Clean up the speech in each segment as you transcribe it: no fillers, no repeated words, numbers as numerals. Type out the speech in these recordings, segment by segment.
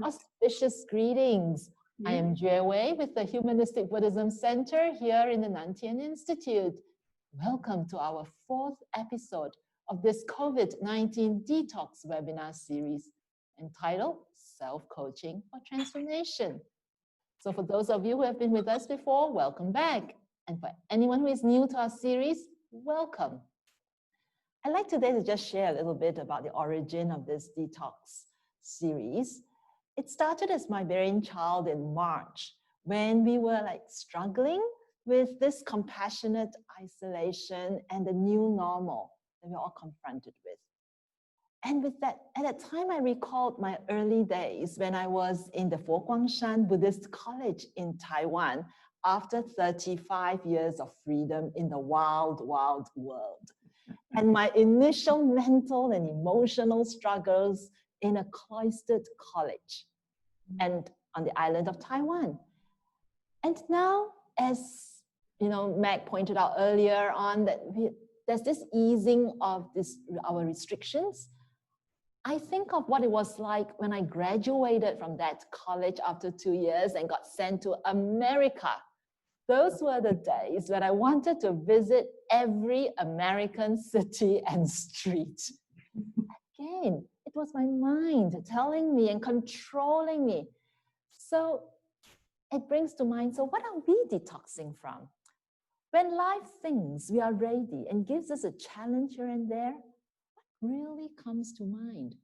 Auspicious greetings. I am Juewei with the Humanistic Buddhism Center here in the Tien Institute. Welcome to our 4th episode of this COVID-19 Detox webinar series entitled Self-Coaching for Transformation. So for those of you who have been with us before, welcome back. And for anyone who is new to our series, welcome. I'd like today to just share a little bit about the origin of this detox series. It started as my brainchild in March when we were struggling with this compassionate isolation and the new normal that we're all confronted with. And with that, at that time, I recalled my early days when I was in the Fo-Guangshan Buddhist College in Taiwan after 35 years of freedom in the wild, wild world. And my initial mental and emotional struggles in a cloistered college and on the island of Taiwan. And now, as Meg pointed out earlier on, that there's this easing of our restrictions. I think of what it was like when I graduated from that college after 2 years and got sent to America. Those were the days when I wanted to visit every American city and street. Again, it was my mind telling me and controlling me. So it brings to mind, so what are we detoxing from? When life thinks we are ready and gives us a challenge here and there, what really comes to mind?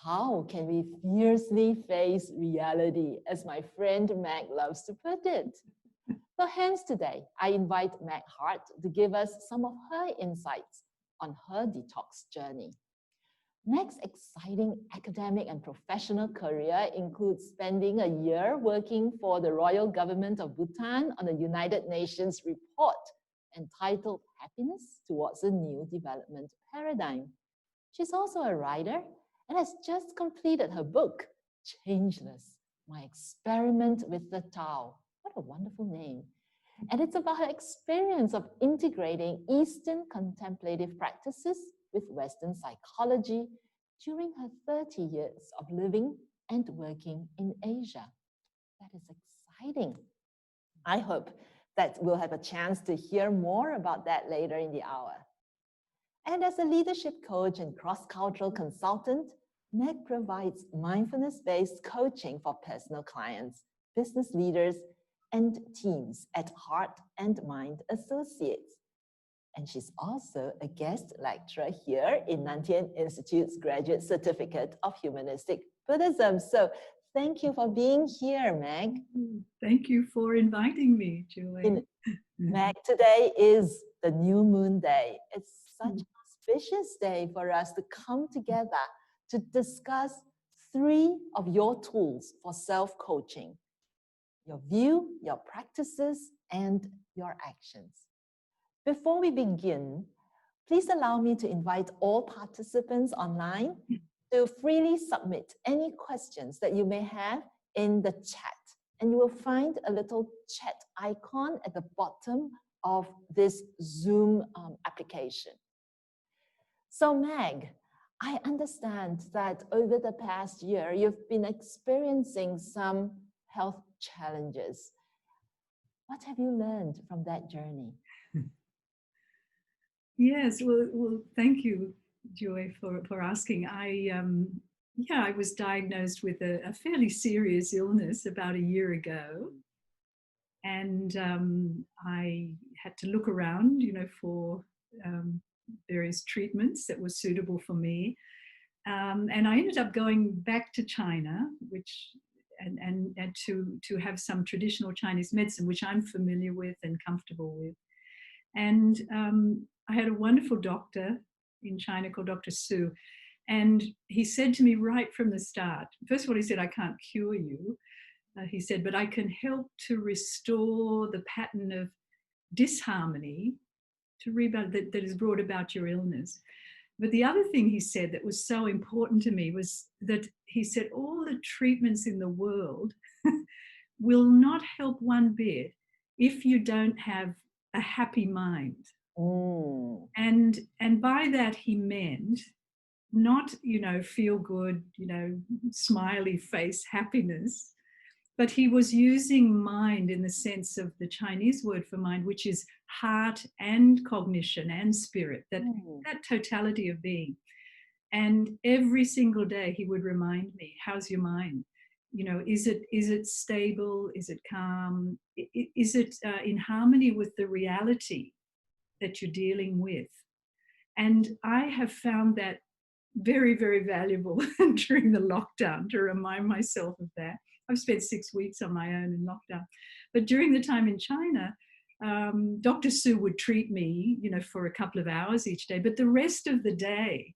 How can we fiercely face reality, as my friend Meg loves to put it? So hence today, I invite Meg Hart to give us some of her insights on her detox journey. Meg's exciting academic and professional career includes spending a year working for the Royal Government of Bhutan on the United Nations report entitled Happiness Towards a New Development Paradigm. She's also a writer and has just completed her book, Changeless, My Experiment with the Tao. What a wonderful name. And it's about her experience of integrating Eastern contemplative practices with Western psychology during her 30 years of living and working in Asia. That is exciting. I hope that we'll have a chance to hear more about that later in the hour. And as a leadership coach and cross-cultural consultant, Meg provides mindfulness-based coaching for personal clients, business leaders, and teams at Heart and Mind Associates. And she's also a guest lecturer here in Tien Institute's Graduate Certificate of Humanistic Buddhism. So thank you for being here, Meg. Thank you for inviting me, Juewei. Meg, today is the new moon day. It's such an auspicious day for us to come together to discuss 3 of your tools for self-coaching: your view, your practices, and your actions. Before we begin, please allow me to invite all participants online to freely submit any questions that you may have in the chat. And you will find a little chat icon at the bottom of this Zoom application. So Meg, I understand that over the past year, you've been experiencing some health challenges. What have you learned from that journey? Yes, well, thank you, Juewei, for asking. I was diagnosed with a fairly serious illness about a year ago, and I had to look around, for various treatments that were suitable for me, and I ended up going back to China, and to have some traditional Chinese medicine, which I'm familiar with and comfortable with. And I had a wonderful doctor in China called Dr. Su. And he said to me right from the start, first of all, he said, I can't cure you. He said, but I can help to restore the pattern of disharmony that is brought about your illness. But the other thing he said that was so important to me was that he said, all the treatments in the world will not help one bit if you don't have a happy mind. And by that he meant not, feel good, smiley face happiness, but he was using mind in the sense of the Chinese word for mind, which is heart and cognition and spirit, that totality of being. And every single day he would remind me, how's your mind? Is it stable? Is it calm? Is it in harmony with the reality that you're dealing with? And I have found that very, very valuable during the lockdown, to remind myself of that. I've spent 6 weeks on my own in lockdown. But during the time in China, Dr. Su would treat me, for a couple of hours each day. But the rest of the day,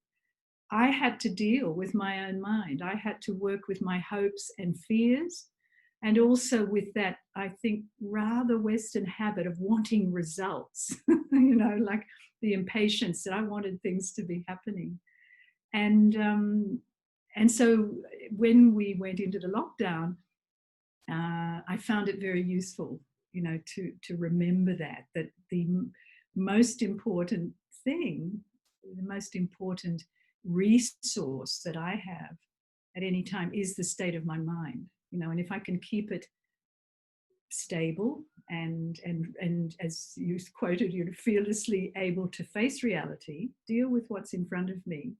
I had to deal with my own mind. I had to work with my hopes and fears, and also with that, I think, rather Western habit of wanting results, like the impatience that I wanted things to be happening. And so when we went into the lockdown, I found it very useful, to remember that the most important thing, the most important resource that I have at any time is the state of my mind, and if I can keep it stable and as you quoted, fearlessly able to face reality, deal with what's in front of me,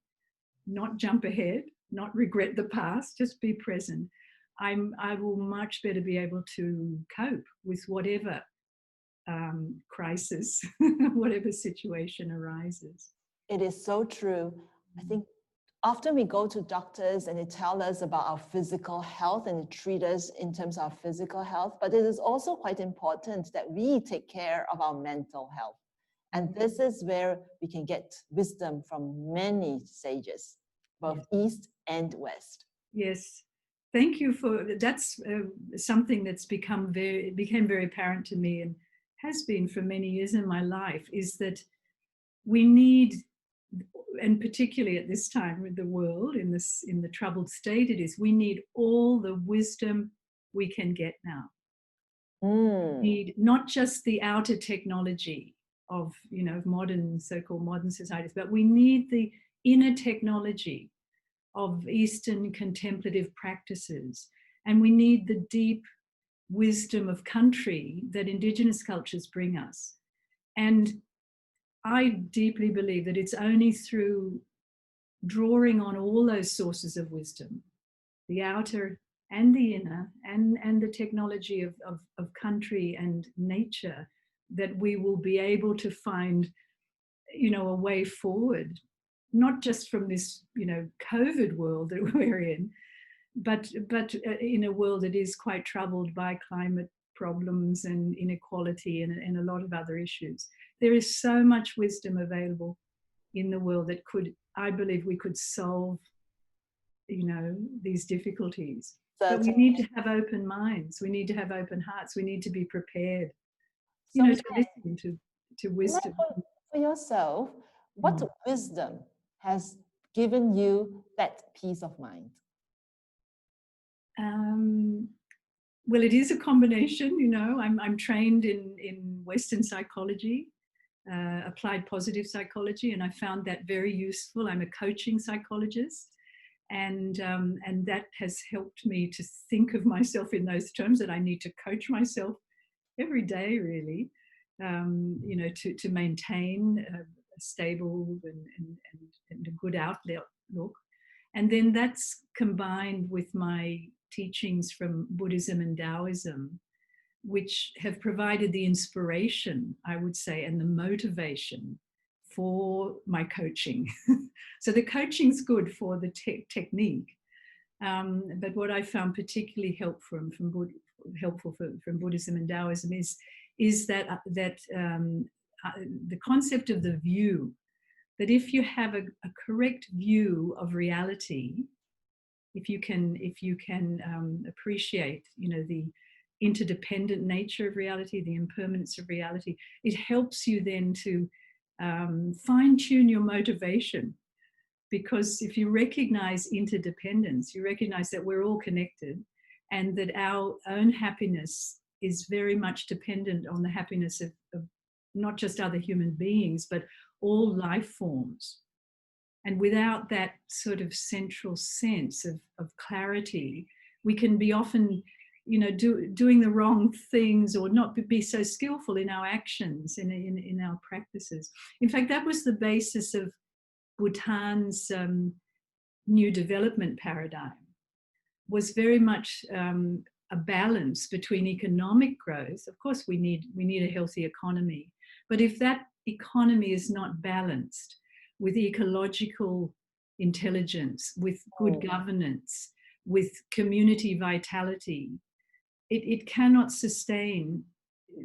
not jump ahead, not regret the past, just be present, I will much better be able to cope with whatever crisis, whatever situation arises. It is so true. I think often we go to doctors and they tell us about our physical health and they treat us in terms of our physical health, but it is also quite important that we take care of our mental health. And this is where we can get wisdom from many sages, both East and West. Yes. Thank you that's something that's became very apparent to me, and has been for many years in my life, is that we need, and particularly at this time with the world in the troubled state it is, we need all the wisdom we can get now. We need not just the outer technology of so-called modern societies, but we need the inner technology of Eastern contemplative practices, and we need the deep wisdom of country that Indigenous cultures bring us. And I deeply believe that it's only through drawing on all those sources of wisdom, the outer and the inner, and the technology of country and nature, that we will be able to find, a way forward, not just from this, COVID world that we're in, but in a world that is quite troubled by climate problems and inequality and a lot of other issues. There is so much wisdom available in the world that I believe we could solve, these difficulties. But we need to have open minds. We need to have open hearts. We need to be prepared, to listen to wisdom. For yourself, what wisdom has given you that peace of mind? Well, it is a combination. I'm trained in Western psychology, applied positive psychology, and I found that very useful. I'm a coaching psychologist, and that has helped me to think of myself in those terms, that I need to coach myself every day, really, to maintain a stable and a good outlook. And then that's combined with my teachings from Buddhism and Taoism, which have provided the inspiration, I would say, and the motivation for my coaching. So the coaching's good for the technique, but what I found particularly helpful from Buddhism and Taoism is that the concept of the view, that if you have a correct view of reality, if you can appreciate, the interdependent nature of reality, the impermanence of reality, it helps you then to fine-tune your motivation. Because if you recognize interdependence, you recognize that we're all connected, and that our own happiness is very much dependent on the happiness of not just other human beings, but all life forms. And without that sort of central sense of clarity, we can be often, doing the wrong things or not be so skillful in our actions, in our practices. In fact, that was the basis of Bhutan's new development paradigm, was very much a balance between economic growth. Of course, we need a healthy economy, but if that economy is not balanced with ecological intelligence, with good governance, with community vitality, it cannot sustain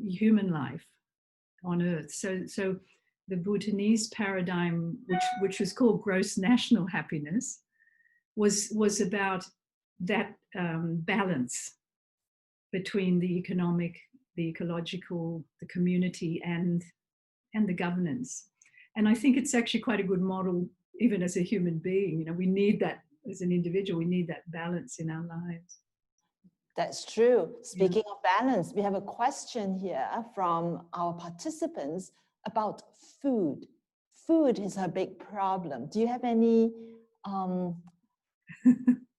human life on Earth. So the Bhutanese paradigm, which was called gross national happiness, was about that balance between the economic, the ecological, the community, and the governance. And I think it's actually quite a good model, even as a human being. We need that as an individual. We need that balance in our lives. That's true. Speaking of balance, we have a question here from our participants about food. Food is a big problem. Do you have any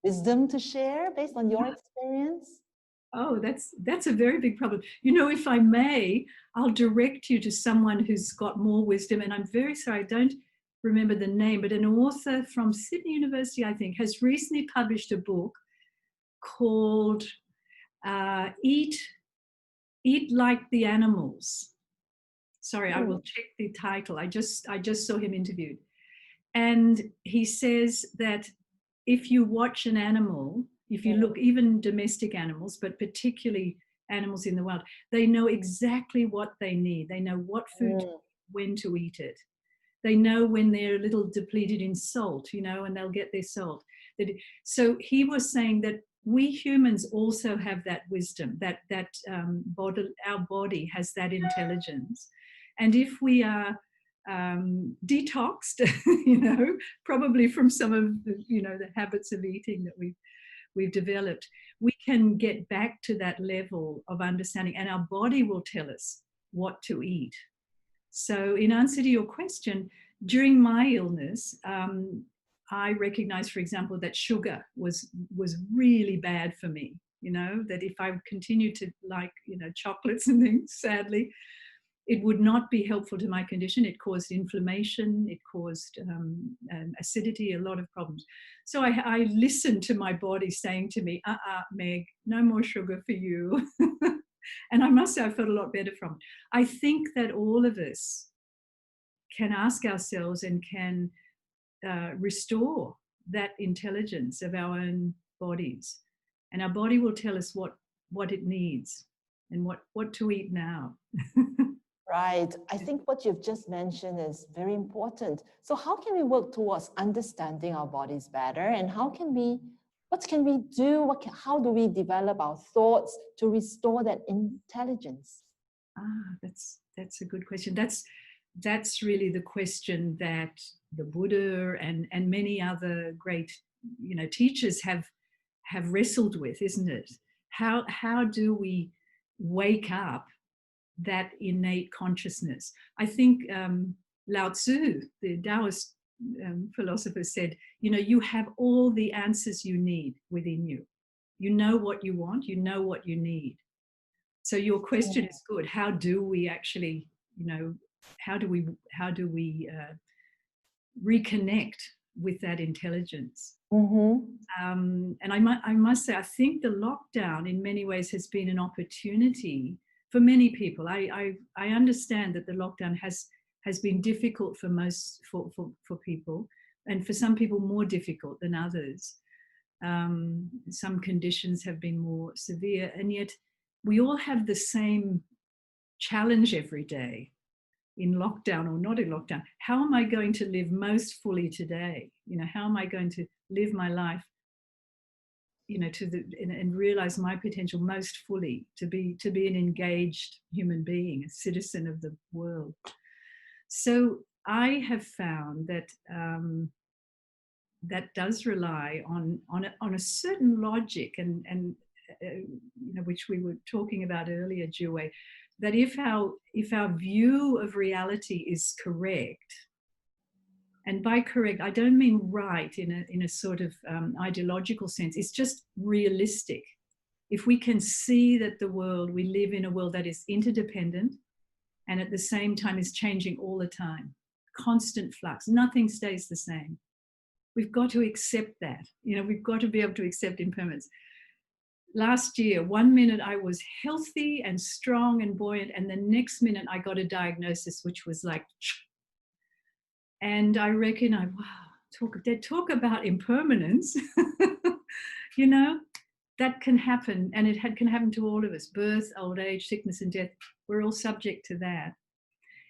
wisdom to share based on your experience? Oh, that's a very big problem. If I may, I'll direct you to someone who's got more wisdom. And I'm very sorry, I don't remember the name, but an author from Sydney University, I think, has recently published a book called Eat Like the Animals. Sorry, I will check the title. I just saw him interviewed. And he says that if you watch an animal, if you look, even domestic animals, but particularly animals in the wild, they know exactly what they need. They know what food to eat, when to eat it. They know when they're a little depleted in salt, and they'll get their salt. So he was saying that we humans also have that wisdom, that our body has that intelligence. And if we are detoxed, probably from some of the habits of eating that we've developed, we can get back to that level of understanding, and our body will tell us what to eat. So in answer to your question, during my illness, I recognized, for example, that sugar was really bad for me, that if I continued to like, chocolates and things, sadly, it would not be helpful to my condition. It caused inflammation, it caused acidity, a lot of problems. So I listened to my body saying to me, Meg, no more sugar for you. And I must say I felt a lot better from it. I think that all of us can ask ourselves and can restore that intelligence of our own bodies. And our body will tell us what it needs and what to eat now. Right. I think what you've just mentioned is very important. So how can we work towards understanding our bodies better? And what can we do? How do we develop our thoughts to restore that intelligence? That's a good question. That's really the question that the Buddha and many other great teachers have wrestled with, isn't it? How do we wake up that innate consciousness? I think Lao Tzu, the Taoist philosopher, said, you have all the answers you need within you. You know what you want, you know what you need. So your question is good. How do we actually, how do we reconnect with that intelligence? And I must say, I think the lockdown in many ways has been an opportunity for many people. I understand that the lockdown has been difficult for most for people, and for some people more difficult than others. Some conditions have been more severe, and yet we all have the same challenge every day, in lockdown or not in lockdown. How am I going to live most fully today? How am I going to live my life, and realize my potential most fully, to be an engaged human being, a citizen of the world? So I have found that that does rely on a certain logic, and which we were talking about earlier, Juewei, that if our view of reality is correct, And by correct, I don't mean right in a sort of ideological sense. It's just realistic. If we can see that we live in a world that is interdependent and at the same time is changing all the time, constant flux, nothing stays the same. We've got to accept that. We've got to be able to accept impermanence. Last year, 1 minute I was healthy and strong and buoyant, and the next minute I got a diagnosis which was like, and I reckon talk about impermanence. That can happen, and it can happen to all of us. Birth, old age, sickness and death, we're all subject to that.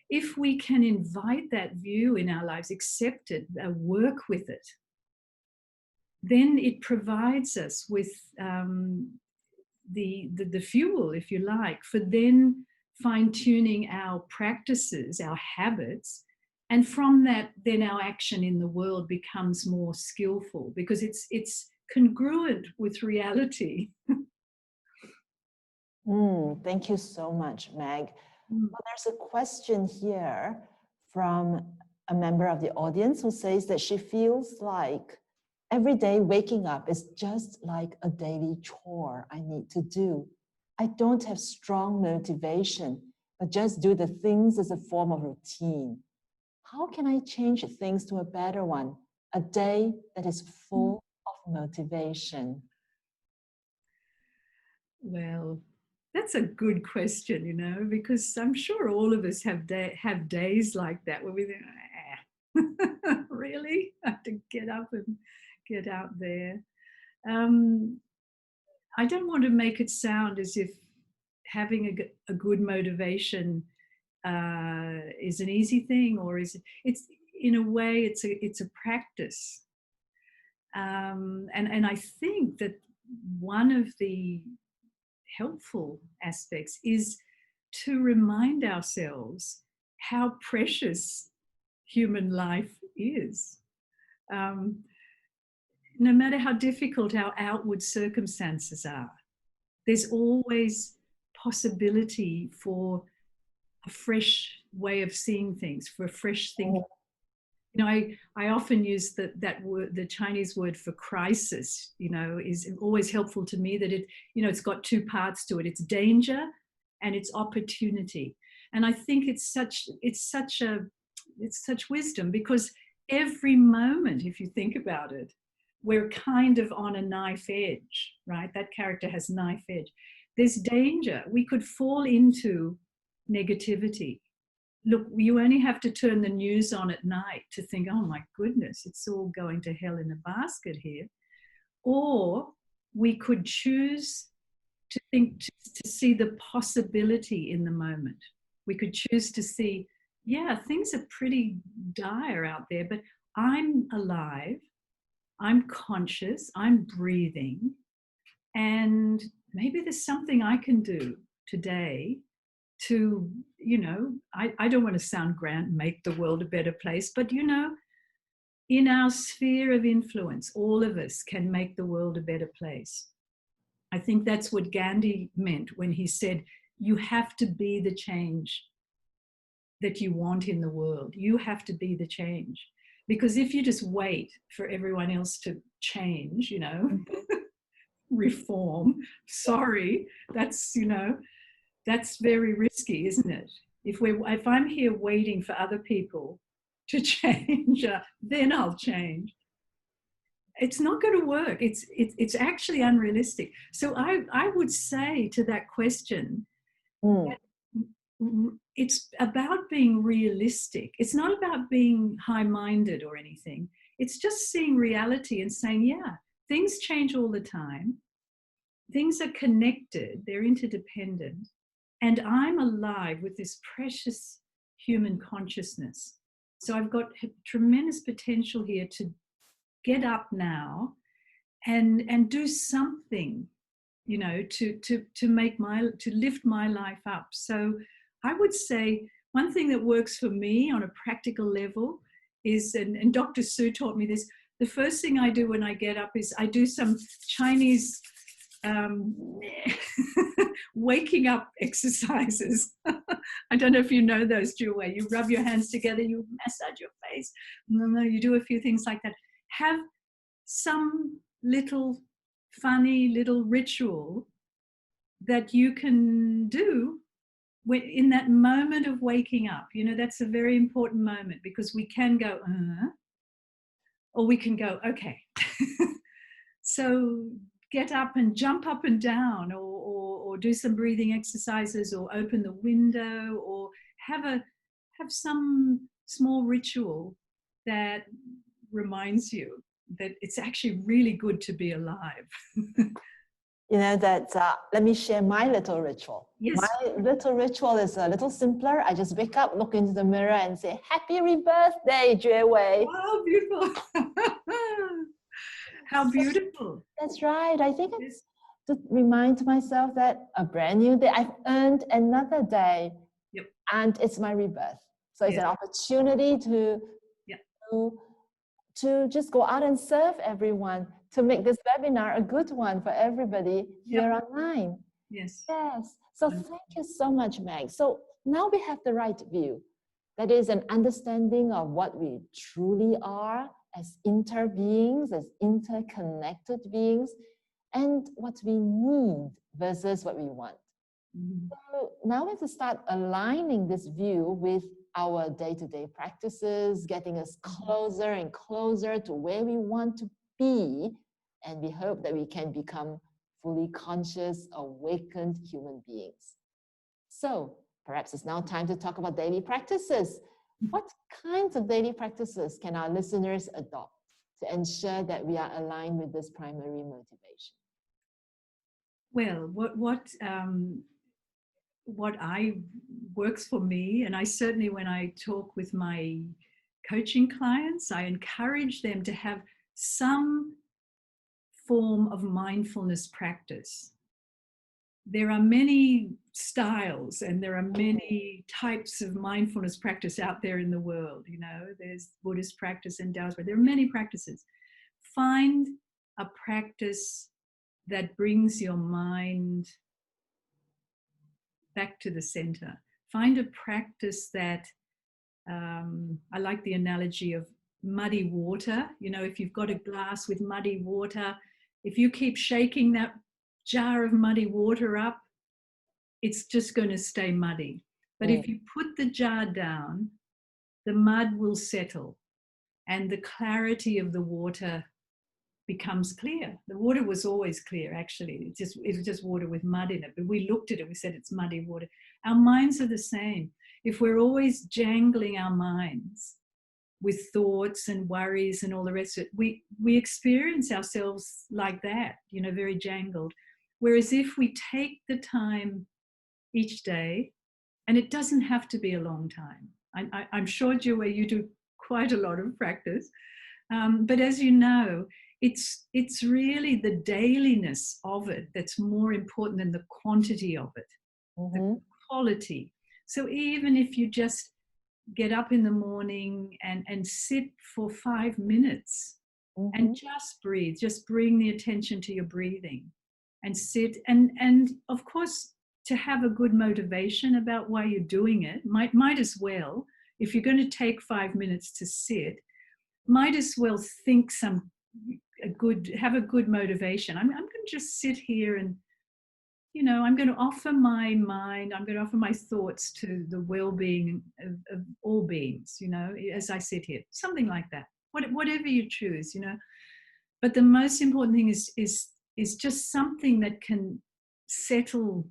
If we can invite that view in our lives, accept it, work with it, then it provides us with the fuel, if you like, for then fine-tuning our practices, our habits, and from that, then our action in the world becomes more skillful because it's congruent with reality. Thank you so much, Meg. Well, there's a question here from a member of the audience who says that she feels like every day waking up is just like a daily chore I need to do. I don't have strong motivation, but just do the things as a form of routine. How can I change things to a better one? A day that is full of motivation. Well, that's a good question, because I'm sure all of us have days like that where we think, really? I have to get up and get out there. I don't want to make it sound as if having a good motivation is an easy thing, or it's in a way it's a practice. And I think that one of the helpful aspects is to remind ourselves how precious human life is. No matter how difficult our outward circumstances are, there's always possibility for a fresh way of seeseeing things, for fresh thinking. I often use that word, the Chinese word for crisis, is always helpful to me, that it's got two parts to it. It's danger and it's opportunity. And I think it's such wisdom, because every moment, if you think about it, we're kind of on a knife edge, right? That character has knife edge. There's danger. We could fall into negativity. Look, you only have to turn the news on at night to think, oh my goodness, it's all going to hell in a basket here. Or we could choose to think, to see the possibility in the moment. We could choose to see, yeah, things are pretty dire out there, but I'm alive, I'm conscious, I'm breathing, and maybe there's something I can do today to, I don't want to sound grand, make the world a better place, but in our sphere of influence, all of us can make the world a better place. I think that's what Gandhi meant when he said, you have to be the change that you want in the world. You have to be the change. Because if you just wait for everyone else to change, reform, sorry, that's very risky, isn't it? If I'm here waiting for other people to change, then I'll change. It's not going to work. It's actually unrealistic. So I would say to that question, that it's about being realistic. It's not about being high-minded or anything. It's just seeing reality and saying, yeah, things change all the time. Things are connected. They're interdependent. And I'm alive with this precious human consciousness. So I've got tremendous potential here to get up now and do something, to lift my life up. So I would say one thing that works for me on a practical level is, and Dr. Su taught me this, the first thing I do when I get up is I do some Chinese waking up exercises. I don't know if you know those, Juewei. You rub your hands together, you massage your face. No, you do a few things like that. Have some little funny little ritual that you can do in that moment of waking up. You know, that's a very important moment, because we can go, or we can go, okay. So get up and jump up and down, or do some breathing exercises, or open the window, or have some small ritual that reminds you that it's actually really good to be alive. You know, that let me share my little ritual. Yes. My little ritual is a little simpler. I just wake up, look into the mirror and say, happy rebirth day, Juewei. Wow, beautiful. How beautiful. That's right. I think it's to remind myself that a brand new day, I've earned another day. Yep. And it's my rebirth. So it's an opportunity to just go out and serve everyone, to make this webinar a good one for everybody here online. Yes. Yes. So thank you so much, Meg. So now we have the right view. That is an understanding of what we truly are as interbeings, as interconnected beings, and what we need versus what we want. So now we have to start aligning this view with our day-to-day practices, getting us closer and closer to where we want to be, and we hope that we can become fully conscious, awakened human beings. So perhaps it's now time to talk about daily practices. What kinds of daily practices can our listeners adopt to ensure that we are aligned with this primary motivation? Well, what works for me, and I certainly, when I talk with my coaching clients, I encourage them to have some form of mindfulness practice. There are many styles and there are many types of mindfulness practice out there in the world. You know, there's Buddhist practice and Taoist, but there are many practices. Find a practice that brings your mind back to the center. Find a practice that, I like the analogy of muddy water. You know, if you've got a glass with muddy water, if you keep shaking that jar of muddy water up, it's just going to stay muddy. But if you put the jar down, the mud will settle and the clarity of the water becomes clear. The water was always clear, actually. It was just water with mud in it. But we looked at it, we said it's muddy water. Our minds are the same. If we're always jangling our minds with thoughts and worries and all the rest of it, we experience ourselves like that, you know, very jangled. Whereas if we take the time each day, and it doesn't have to be a long time. I'm sure, Juewei, you do quite a lot of practice. But as you know, it's really the dailiness of it that's more important than the quantity of it, the quality. So even if you just get up in the morning and sit for 5 minutes and just breathe, just bring the attention to your breathing and sit, and of course, to have a good motivation about why you're doing it, might as well, if you're going to take 5 minutes to sit, might as well think have a good motivation. I'm going to just sit here and, you know, I'm going to offer my mind, I'm going to offer my thoughts to the well-being of all beings, you know, as I sit here, something like that, whatever you choose, you know. But the most important thing is just something that can settle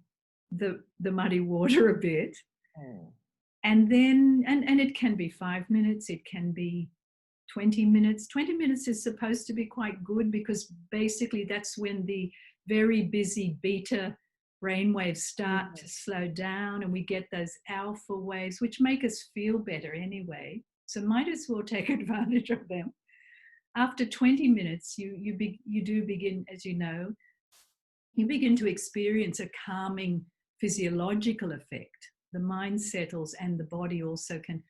the muddy water a bit. And then, and it can be 5 minutes, it can be 20 minutes. 20 minutes is supposed to be quite good, because basically that's when the very busy beta brainwaves start to slow down and we get those alpha waves, which make us feel better anyway. So might as well take advantage of them. After 20 minutes, you do begin, as you know, you begin to experience a calming physiological effect. The mind settles and the body also can,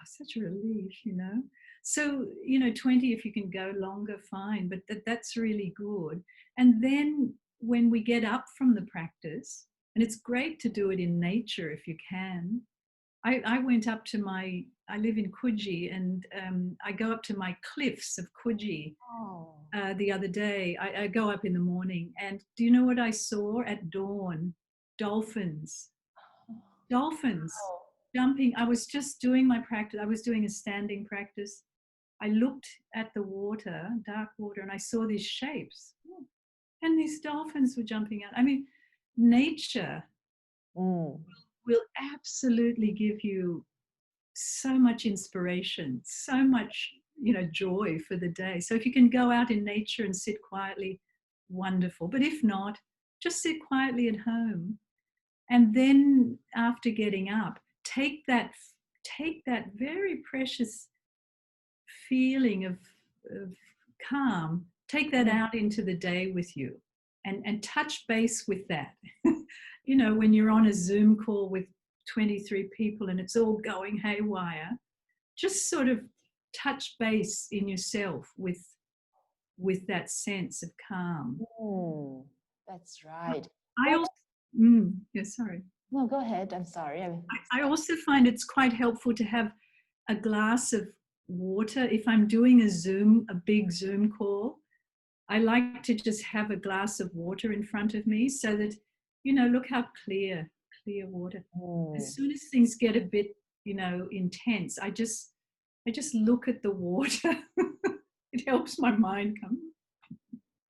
such a relief, you know. So, you know, 20, if you can go longer, fine, but that's really good. And then when we get up from the practice, and it's great to do it in nature if you can, I went up to I live in Coogee, and I go up to my cliffs of Coogee Oh. the other day. I go up in the morning, and do you know what I saw at dawn? Dolphins. Dolphins Oh. jumping. I was just doing my practice. I was doing a standing practice. I looked at the water, dark water, and I saw these shapes. And these dolphins were jumping out. I mean, nature will absolutely give you so much inspiration, so much, joy for the day. So if you can go out in nature and sit quietly, wonderful. But if not, just sit quietly at home. And then after getting up, take that very precious feeling of calm, take that out into the day with you, and touch base with that. When you're on a Zoom call with 23 people and it's all going haywire, just sort of touch base in yourself with that sense of calm. That's right. I also, sorry. No, go ahead. I'm sorry. I also find it's quite helpful to have a glass of water. If I'm doing a big Zoom call, I like to just have a glass of water in front of me so that, look how clear water. As soon as things get a bit, intense, I just look at the water. It helps my mind come.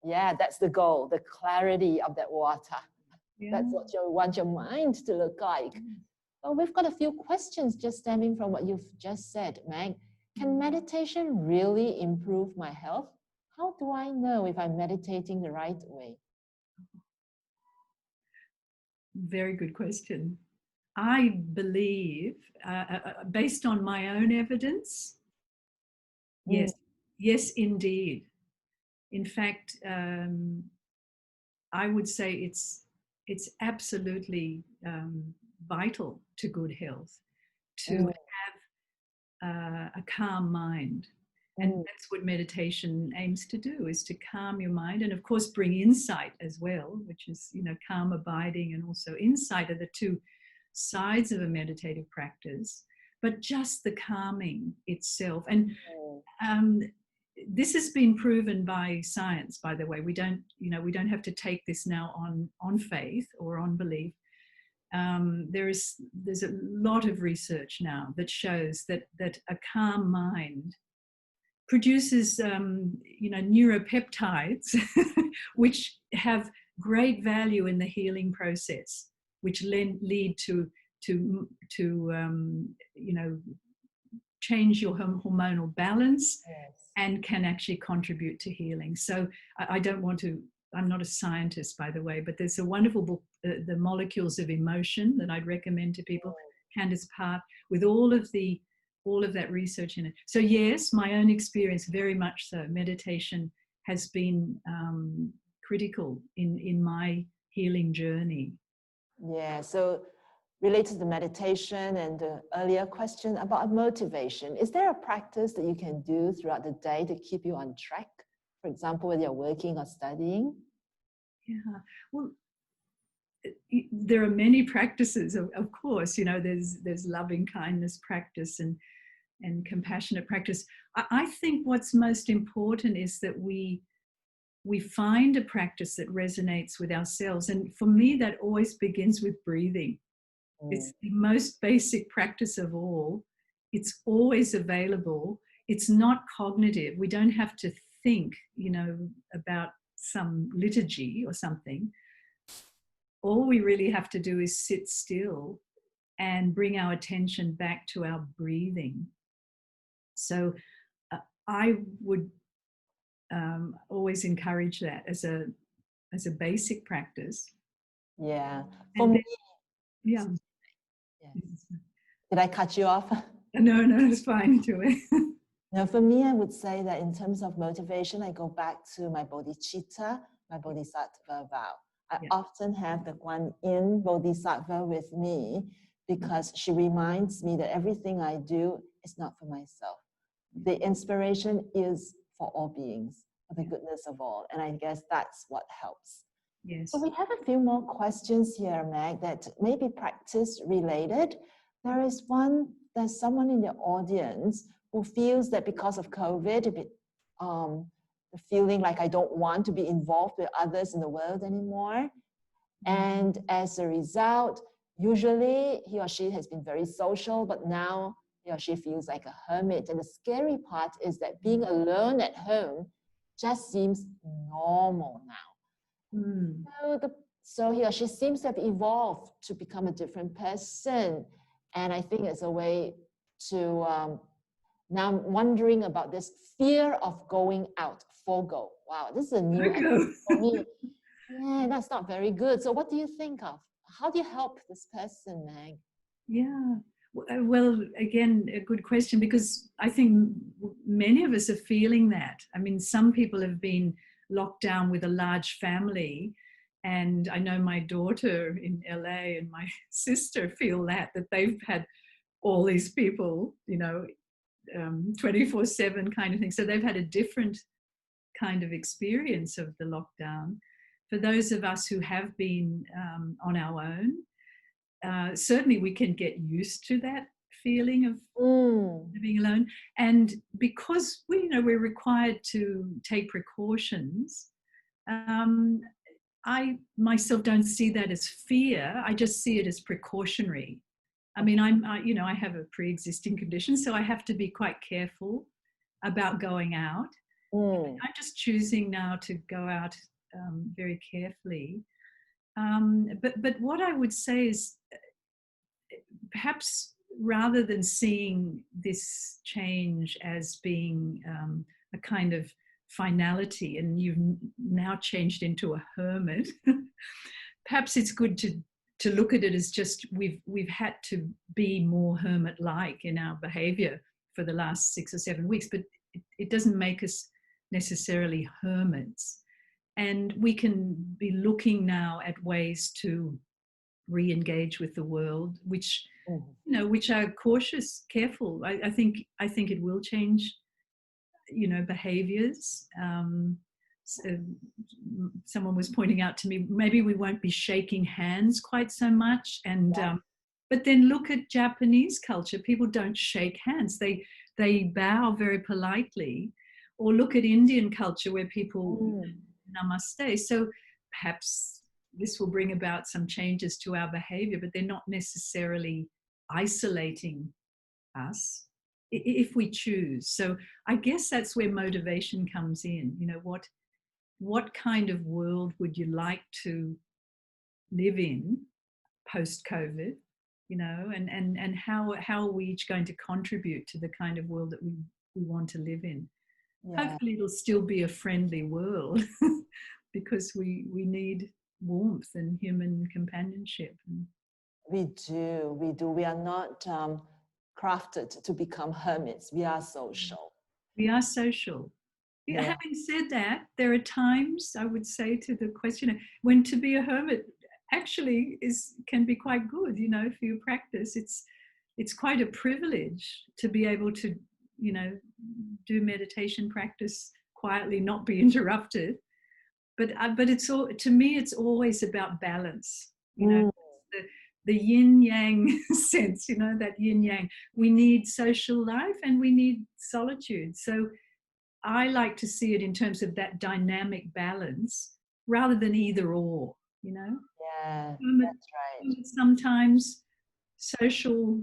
Yeah, that's the goal, the clarity of that water. Yeah. That's what you want your mind to look like. Well, we've got a few questions just stemming from what you've just said, Meg. Can meditation really improve my health? How do I know if I'm meditating the right way? Very good question. I believe, based on my own evidence, yes, indeed. In fact, I would say it's absolutely vital to good health to have a calm mind. And that's what meditation aims to do, is to calm your mind and, of course, bring insight as well, which is, calm abiding and also insight are the two sides of a meditative practice. But just the calming itself. And this has been proven by science, by the way. We don't have to take this now on faith or on belief. There's a lot of research now that shows that a calm mind produces neuropeptides which have great value in the healing process, which lead to change your hormonal balance and can actually contribute to healing. So I'm not a scientist, by the way, but there's a wonderful book, The Molecules of Emotion, that I'd recommend to people, Candace Park, with all of that research in it. So yes, my own experience, very much so. Meditation has been critical in my healing journey. Yeah, so related to meditation and the earlier question about motivation, is there a practice that you can do throughout the day to keep you on track? For example, when you're working or studying? Yeah, well, there are many practices, of course. There's loving kindness practice and compassionate practice. I think what's most important is that we find a practice that resonates with ourselves. And for me, that always begins with breathing. It's the most basic practice of all. It's always available. It's not cognitive. We don't have to think, about some liturgy or something. All we really have to do is sit still and bring our attention back to our breathing. So I would always encourage that as a basic practice. Yeah. For me, yeah. Did I cut you off? No, it's fine, Juewei. Now, for me, I would say that in terms of motivation, I go back to my bodhicitta, my bodhisattva vow. I often have the Guan Yin bodhisattva with me because she reminds me that everything I do is not for myself. The inspiration is for all beings, for the goodness of all. And I guess that's what helps. Yes. So we have a few more questions here, Meg, that may be practice related. there's someone in the audience who feels that because of COVID, the feeling like I don't want to be involved with others in the world anymore. And as a result, usually he or she has been very social, but now he or she feels like a hermit. And the scary part is that being alone at home just seems normal now. So he or she seems to have evolved to become a different person. And I think it's a way to, now I'm wondering about this fear of going out, FOGO. Wow, this is a new one for me. Yeah, that's not very good. So what do you think of? How do you help this person, Meg? Yeah, well, again, a good question, because I think many of us are feeling that. I mean, some people have been locked down with a large family, and I know my daughter in LA and my sister feel that they've had all these people, 24/7 kind of thing. So they've had a different kind of experience of the lockdown. For those of us who have been on our own, certainly we can get used to that feeling of being alone. And because we're required to take precautions, I myself don't see that as fear. I just see it as precautionary. I mean, I have a pre-existing condition, so I have to be quite careful about going out. I'm just choosing now to go out very carefully. But what I would say is, perhaps rather than seeing this change as being a kind of finality, and you've now changed into a hermit, perhaps it's good to look at it as just we've had to be more hermit-like in our behavior for the last 6 or 7 weeks, but it doesn't make us necessarily hermits. And we can be looking now at ways to re-engage with the world, which are cautious, careful. I think it will change, behaviors. Someone was pointing out to me, maybe we won't be shaking hands quite so much. And but then look at Japanese culture. People don't shake hands. They bow very politely. Or look at Indian culture, where people namaste. So perhaps this will bring about some changes to our behavior, but they're not necessarily isolating us if we choose. So I guess that's where motivation comes in. What kind of world would you like to live in post-COVID? And how are we each going to contribute to the kind of world that we want to live in? Yeah. Hopefully it'll still be a friendly world because we need warmth and human companionship. We do. We are not crafted to become hermits. We are social. We are social. Yeah. Having said that, there are times, I would say to the questioner, when to be a hermit actually can be quite good. If you practice, it's quite a privilege to be able to do meditation practice quietly, not be interrupted. But it's all, to me, it's always about balance. The yin yang sense. That yin yang. We need social life and we need solitude. So I like to see it in terms of that dynamic balance rather than either or. Yeah, that's right. Sometimes social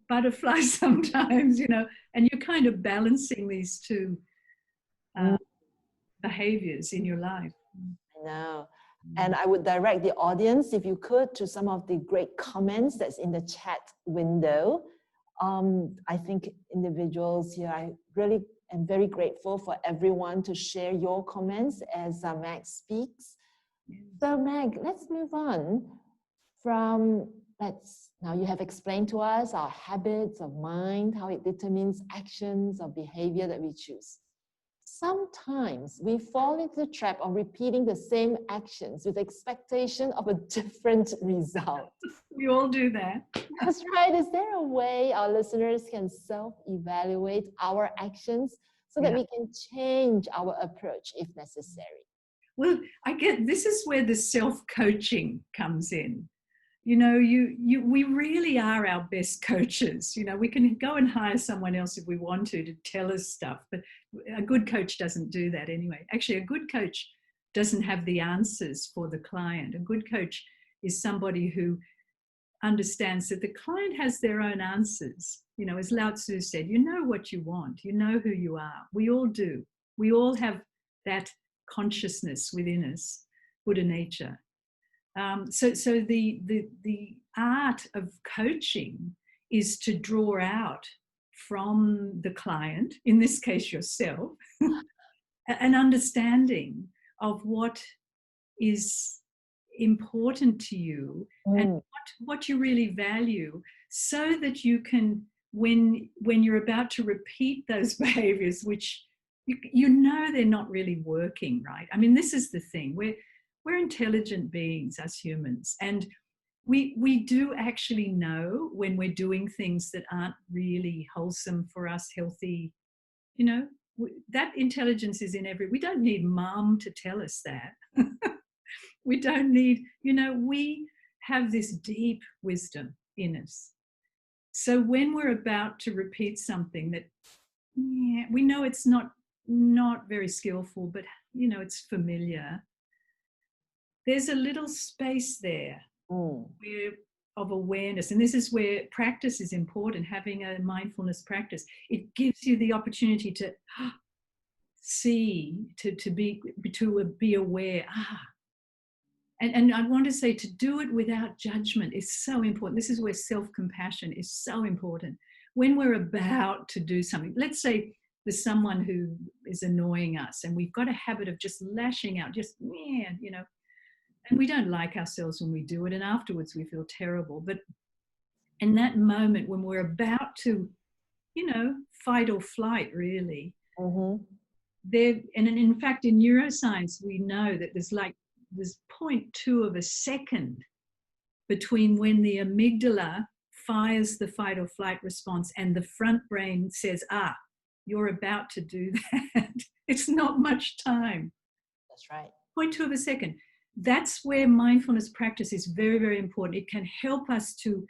butterfly sometimes, and you're kind of balancing these two behaviors in your life. I know. And I would direct the audience, if you could, to some of the great comments that's in the chat window. I think individuals here, I really am very grateful for everyone to share your comments as Meg speaks. So Meg, let's move on from, now you have explained to us our habits of mind, how it determines actions or behavior that we choose. Sometimes we fall into the trap of repeating the same actions with expectation of a different result. We all do that. That's right. Is there a way our listeners can self-evaluate our actions so that we can change our approach if necessary? Well, I get this is where the self-coaching comes in. You know, we really are our best coaches. You know, we can go and hire someone else if we want to tell us stuff, but a good coach doesn't do that anyway. Actually, a good coach doesn't have the answers for the client. A good coach is somebody who understands that the client has their own answers. You know, as Lao Tzu said, you know what you want, you know who you are. We all do. We all have that consciousness within us, Buddha nature. So the art of coaching is to draw out from the client, in this case yourself, an understanding of what is important to you and what you really value, so that you can, when you're about to repeat those behaviors, which you know they're not really working right. I mean, this is the thing. We're intelligent beings, us humans, and we do actually know when we're doing things that aren't really wholesome for us, healthy. You know, that intelligence is in we don't need mom to tell us that. We don't need, you know, we have this deep wisdom in us. So when we're about to repeat something that, yeah, we know it's not very skillful, but, you know, it's familiar, there's a little space there of awareness. And this is where practice is important, having a mindfulness practice. It gives you the opportunity to see, to be aware. And I want to say, to do it without judgment is so important. This is where self-compassion is so important. When we're about to do something, let's say there's someone who is annoying us and we've got a habit of just lashing out, just, you know, and we don't like ourselves when we do it, and afterwards we feel terrible. But in that moment when we're about to, you know, fight or flight, really, there, and in fact in neuroscience we know that there's 0.2 of a second between when the amygdala fires the fight or flight response and the front brain says, you're about to do that. It's not much time. That's right. 0.2 of a second. That's where mindfulness practice is very, very important. It can help us to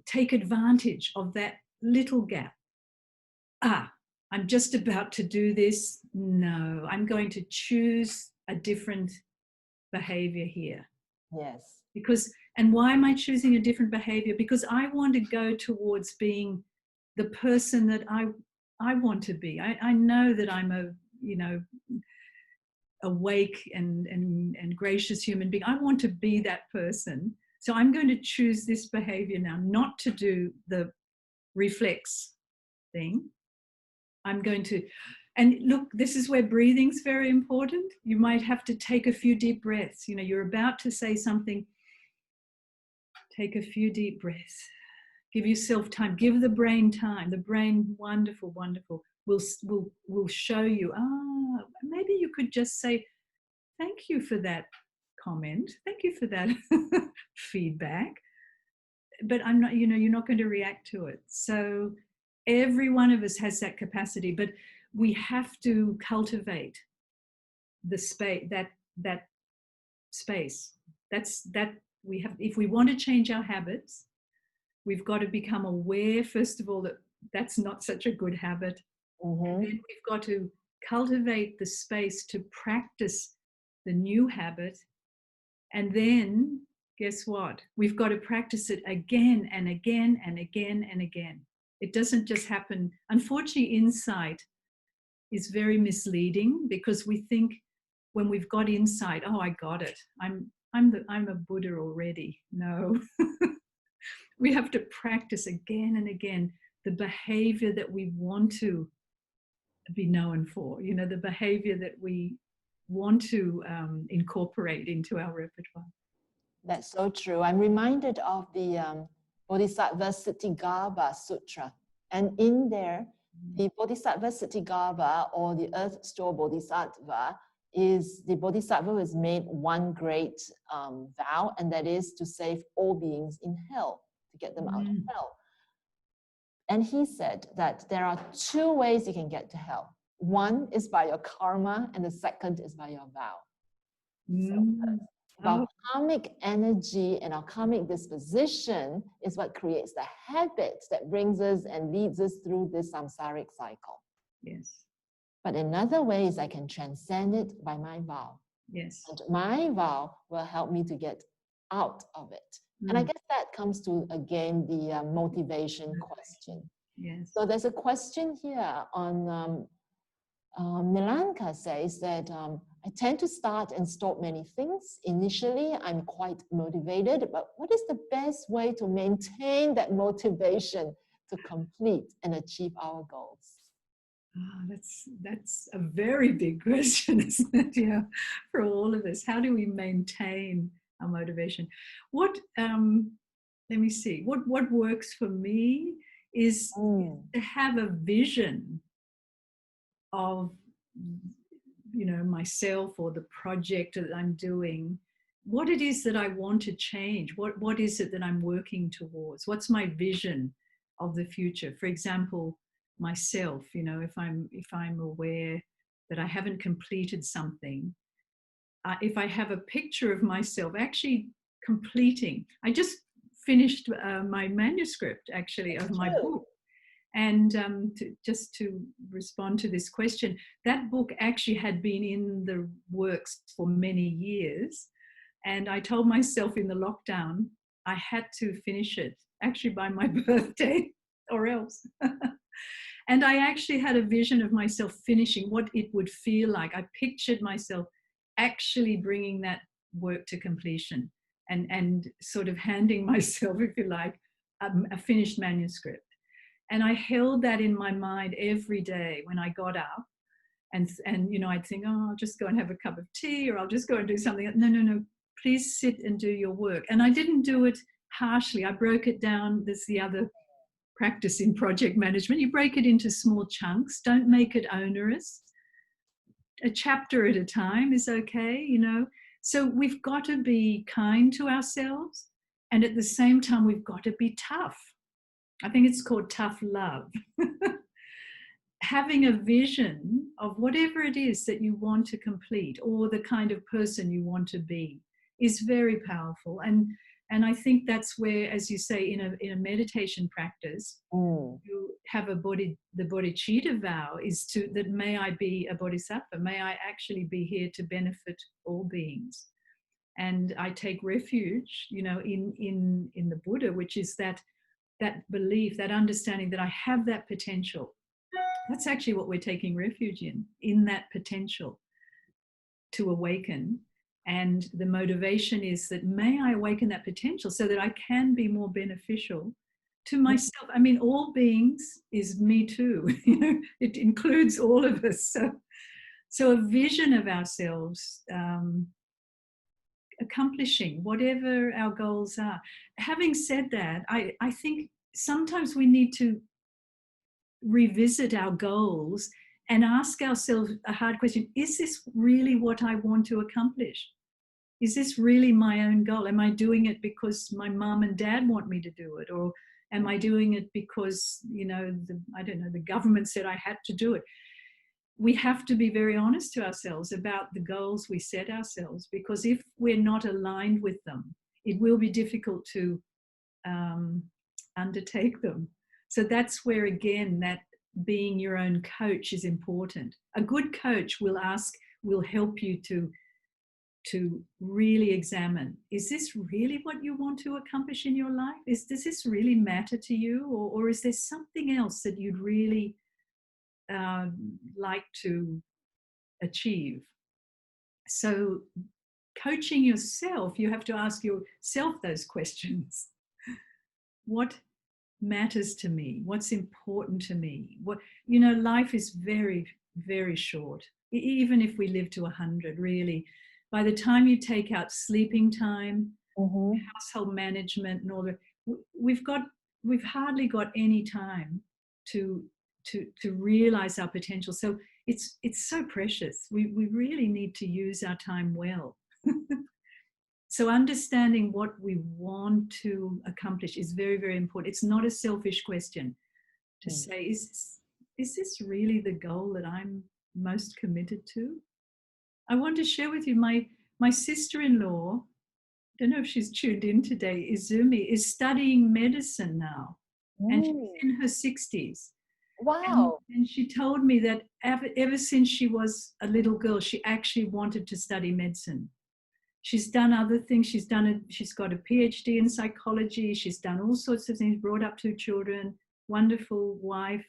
take advantage of that little gap. I'm just about to do this. No, I'm going to choose a different behavior here. Yes. And why am I choosing a different behavior? Because I want to go towards being the person that I want to be. I know that I'm a, you know, awake and gracious human being. I want to be that person. So I'm going to choose this behavior now, not to do the reflex thing. I'm going to, and look, this is where breathing's very important. You might have to take a few deep breaths. You know, you're about to say something. Take a few deep breaths. Give yourself time. Give the brain time. The brain, wonderful, will show you, maybe you could just say, thank you for that comment. Thank you for that feedback. But I'm not, you know, you're not going to react to it. So every one of us has that capacity, but we have to cultivate the space, that space. That we have, if we want to change our habits, we've got to become aware, first of all, that that's not such a good habit. And then we've got to cultivate the space to practice the new habit. And then, guess what? We've got to practice it again and again and again and again. It doesn't just happen. Unfortunately, insight is very misleading, because we think when we've got insight, I got it. I'm a Buddha already. No. We have to practice again and again the behavior that we want to be known for, you know, the behavior that we want to incorporate into our repertoire. That's so true. I'm reminded of the Bodhisattva Siddhigarbha Sutra. And in there, the Bodhisattva Siddhigarbha, or the Earth Store Bodhisattva, is the Bodhisattva who has made one great vow, and that is to save all beings in hell, to get them out of hell. And he said that there are two ways you can get to hell. One is by your karma, and the second is by your vow. So Our karmic energy and our karmic disposition is what creates the habits that brings us and leads us through this samsaric cycle. Yes. But another way is I can transcend it by my vow. Yes. And my vow will help me to get out of it. And I guess that comes to, again, the motivation question. Yes. So there's a question here on Milanka says that I tend to start and stop many things. Initially, I'm quite motivated, but what is the best way to maintain that motivation to complete and achieve our goals? Oh, that's a very big question, isn't it? Yeah, for all of us. How do we maintain our motivation? What let me see. What works for me is to have a vision of, you know, myself or the project that I'm doing, what it is that I want to change, what is it that I'm working towards, what's my vision of the future. For example, myself, you know, if I'm aware that I haven't completed something, if I have a picture of myself actually completing, I just finished my manuscript actually of my book. And just to respond to this question, that book actually had been in the works for many years. And I told myself in the lockdown, I had to finish it, actually by my birthday or else. And I actually had a vision of myself finishing, what it would feel like. I pictured myself actually bringing that work to completion and sort of handing myself, if you like, a finished manuscript. And I held that in my mind every day when I got up, and you know, I'd think, oh, I'll just go and have a cup of tea, or I'll just go and do something. No, please sit and do your work. And I didn't do it harshly. I broke it down. There's the other practice in project management. You break it into small chunks. Don't make it onerous. A chapter at a time is okay, you know. So we've got to be kind to ourselves, and at the same time, we've got to be tough. I think it's called tough love. Having a vision of whatever it is that you want to complete or the kind of person you want to be is very powerful. And I think that's where, as you say, in a meditation practice, you have the bodhicitta vow is that may I be a bodhisattva, may I actually be here to benefit all beings. And I take refuge, you know, in the Buddha, which is that belief, that understanding that I have that potential. That's actually what we're taking refuge in that potential to awaken. And the motivation is that may I awaken that potential so that I can be more beneficial to myself. I mean, all beings is me too. You know, it includes all of us. So a vision of ourselves, accomplishing whatever our goals are. Having said that, I think sometimes we need to revisit our goals and ask ourselves a hard question. Is this really what I want to accomplish? Is this really my own goal? Am I doing it because my mom and dad want me to do it? Or am I doing it because, you know, the government said I had to do it? We have to be very honest to ourselves about the goals we set ourselves, because if we're not aligned with them, it will be difficult to undertake them. So that's where, again, that being your own coach is important. A good coach will help you to really examine, is this really what you want to accomplish in your life? Does this really matter to you? Or is there something else that you'd really like to achieve? So coaching yourself, you have to ask yourself those questions. What matters to me? What's important to me? What, you know, life is very, very short. Even if we live to 100, really, by the time you take out sleeping time, household management, and all that, we've hardly got any time to realize our potential. So it's so precious. We really need to use our time well. So understanding what we want to accomplish is very, very important. It's not a selfish question to say, is this really the goal that I'm most committed to? I want to share with you my sister-in-law, I don't know if she's tuned in today, Izumi, is studying medicine now. And she's in her 60s. Wow. And she told me that ever since she was a little girl, she actually wanted to study medicine. She's done other things. She's got a PhD in psychology. She's done all sorts of things, brought up 2 children, wonderful wife.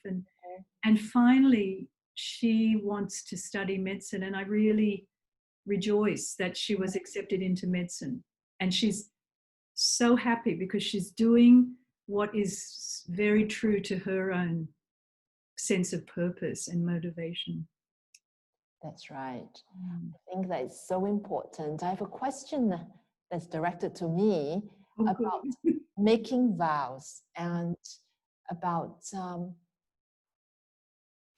And finally, she wants to study medicine. And I really rejoice that she was accepted into medicine. And she's so happy because she's doing what is very true to her own sense of purpose and motivation. That's right. I think that is so important. I have a question that's directed to me about making vows and about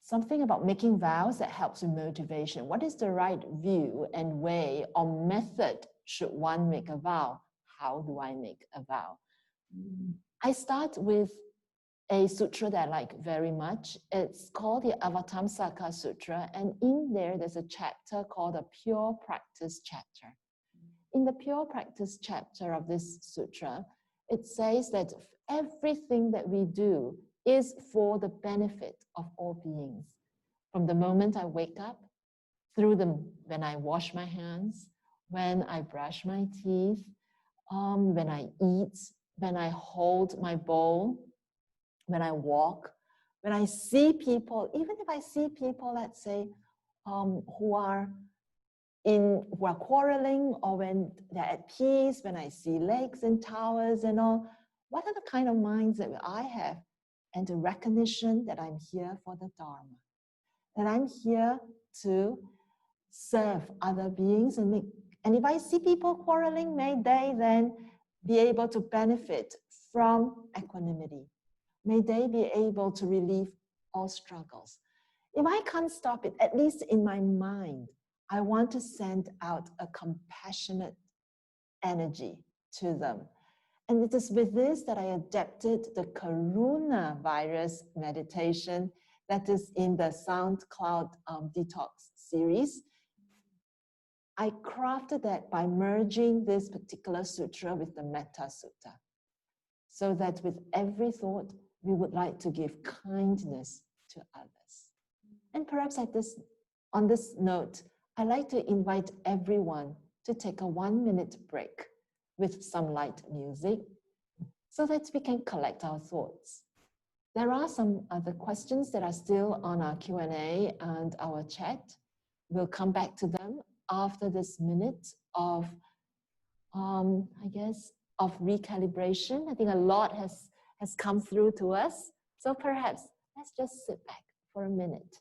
something about making vows that helps with motivation. What is the right view and way or method should one make a vow? How do I make a vow? I start with a sutra that I like very much. It's called the Avatamsaka Sutra, and in there's a chapter called the Pure Practice chapter. In the Pure Practice chapter of this sutra, it says that everything that we do is for the benefit of all beings. From the moment I wake up, when I wash my hands, when I brush my teeth, when I eat, when I hold my bowl, when I walk, when I see people, even if I see people, let's say, who are quarreling, or when they're at peace, when I see lakes and towers and all, what are the kind of minds that I have? And the recognition that I'm here for the Dharma, that I'm here to serve other beings and if I see people quarreling, may they then be able to benefit from equanimity. May they be able to relieve all struggles. If I can't stop it, at least in my mind, I want to send out a compassionate energy to them. And it is with this that I adapted the Karuna virus meditation that is in the SoundCloud Detox Series. I crafted that by merging this particular sutra with the Metta Sutta, so that with every thought, we would like to give kindness to others. And perhaps on this note, I'd like to invite everyone to take a 1-minute break with some light music so that we can collect our thoughts. There are some other questions that are still on our Q&A and our chat. We'll come back to them after this minute of, of recalibration. I think a lot has come through to us. So perhaps let's just sit back for a minute.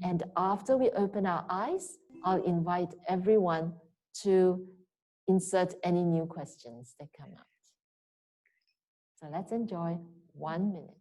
And after we open our eyes, I'll invite everyone to insert any new questions that come up. So let's enjoy 1 minute.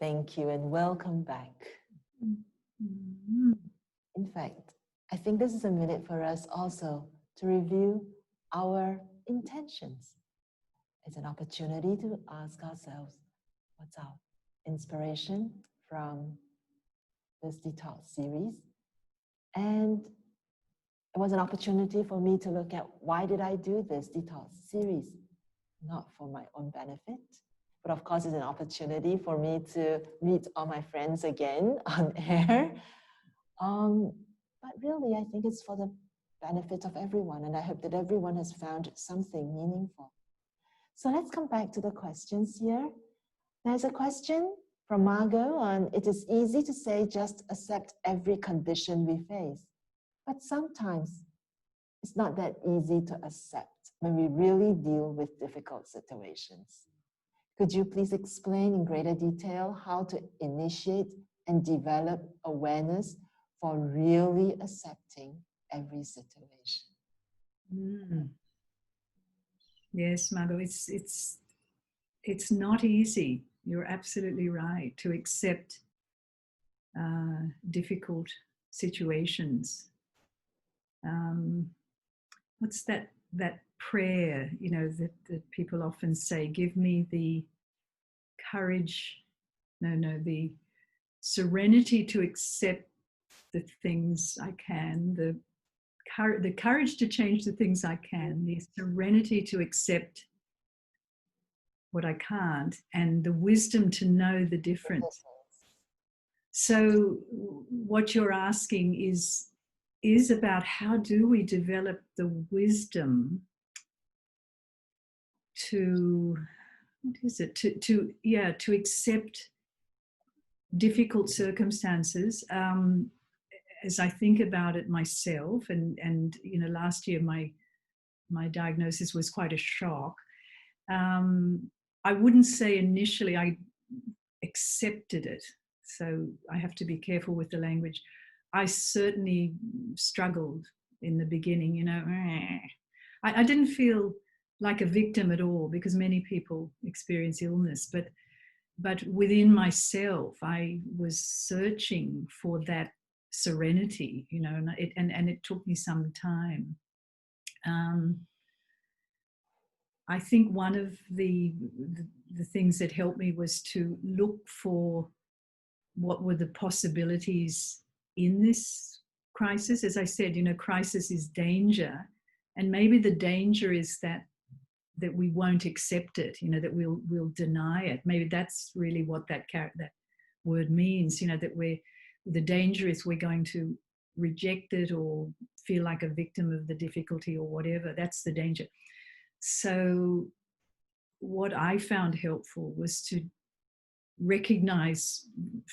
Thank you and welcome back. in fact, I think this is a minute for us also to review our intentions. It's an opportunity to ask ourselves, what's our inspiration from this detox series? And it was an opportunity for me to look at, why did I do this detox series? Not for my own benefit, but of course it's an opportunity for me to meet all my friends again on air. But really, I think it's for the benefit of everyone, and I hope that everyone has found something meaningful. So let's come back to the questions here. There's a question from Margot on, it is easy to say just accept every condition we face, but sometimes it's not that easy to accept when we really deal with difficult situations. Could you please explain in greater detail how to initiate and develop awareness for really accepting every situation? Yes, Margot, it's not easy. You're absolutely right to accept difficult situations. What's that prayer, that people often say, give me the courage, the serenity to accept the things I can, the courage to change the things I can, the serenity to accept what I can't, and the wisdom to know the difference. So what you're asking is about, how do we develop the wisdom to accept difficult circumstances. As I think about it myself, and last year my diagnosis was quite a shock. I wouldn't say initially I accepted it, so I have to be careful with the language. I certainly struggled in the beginning, I didn't feel like a victim at all, because many people experience illness, but within myself I was searching for that serenity, and it took me some time. I think one of the things that helped me was to look for what were the possibilities in this crisis. As I said, crisis is danger, and maybe the danger is that we won't accept it, that we'll deny it. Maybe that's really what that word means, that the danger is we're going to reject it or feel like a victim of the difficulty or whatever. That's the danger. So what I found helpful was to recognize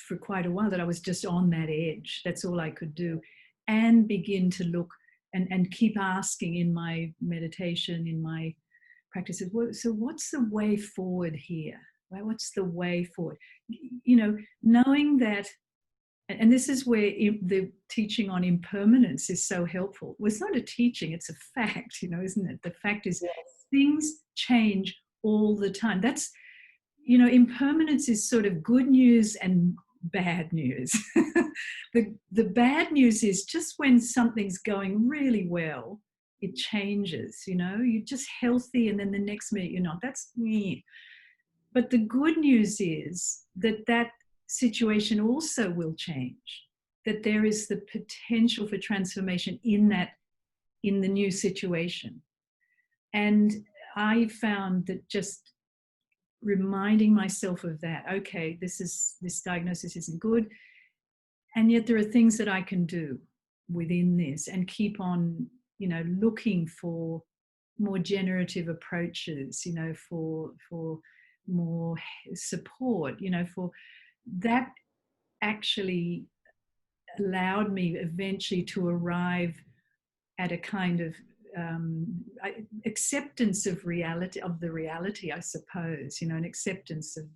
for quite a while that I was just on that edge. That's all I could do, and begin to look and keep asking in my meditation, in my practices, so what's the way forward here? Right? What's the way forward? Knowing that, and this is where the teaching on impermanence is so helpful. Well, it's not a teaching, it's a fact, isn't it? The fact is, yes, things change all the time. That's, impermanence is sort of good news and bad news. The bad news is just when something's going really well, it changes, you're just healthy, and then the next minute you're not. That's me. But the good news is that situation also will change, that there is the potential for transformation in the new situation. And I found that just reminding myself of that, okay, this diagnosis isn't good, and yet there are things that I can do within this, and keep on looking for more generative approaches, for more support, for that actually allowed me eventually to arrive at a kind of acceptance of reality, I suppose, an acceptance of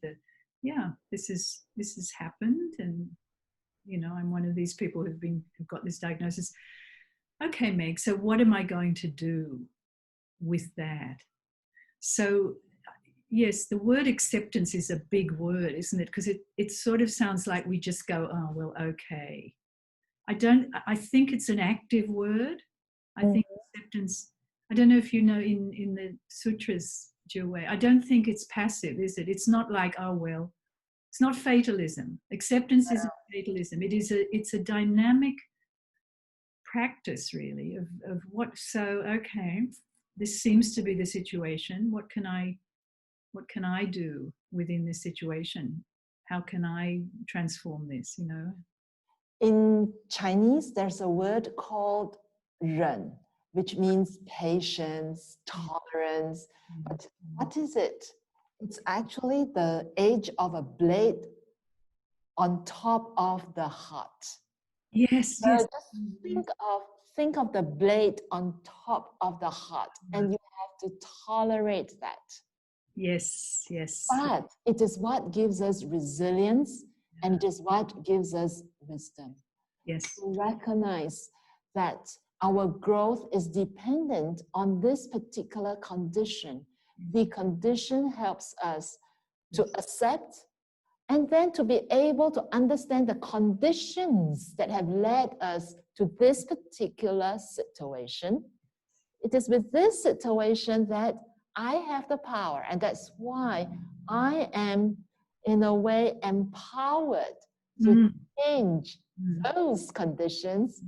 this has happened, and I'm one of these people who've got this diagnosis. Okay, Meg, so what am I going to do with that? So yes, the word acceptance is a big word, isn't it? Because it sort of sounds like we just go, oh, well, okay. I think it's an active word. I think acceptance, I don't know if you know in the sutras, Juewei, I don't think it's passive, is it? It's not like, oh, well, it's not fatalism. Acceptance isn't fatalism. It's a dynamic practice, really, of what, so, okay, this seems to be the situation. What can I do within this situation? How can I transform this, you know? In Chinese, there's a word called 忍, which means patience, tolerance. But what is it? It's actually the edge of a blade on top of the heart. Yes, So yes. just think of the blade on top of the heart, and you have to tolerate that. Yes, yes. But it is what gives us resilience, and it is what gives us wisdom. Yes. To recognize that our growth is dependent on this particular condition. The condition helps us to accept and then to be able to understand the conditions that have led us to this particular situation. It is with this situation that I have the power, and that's why I am, in a way, empowered to change those conditions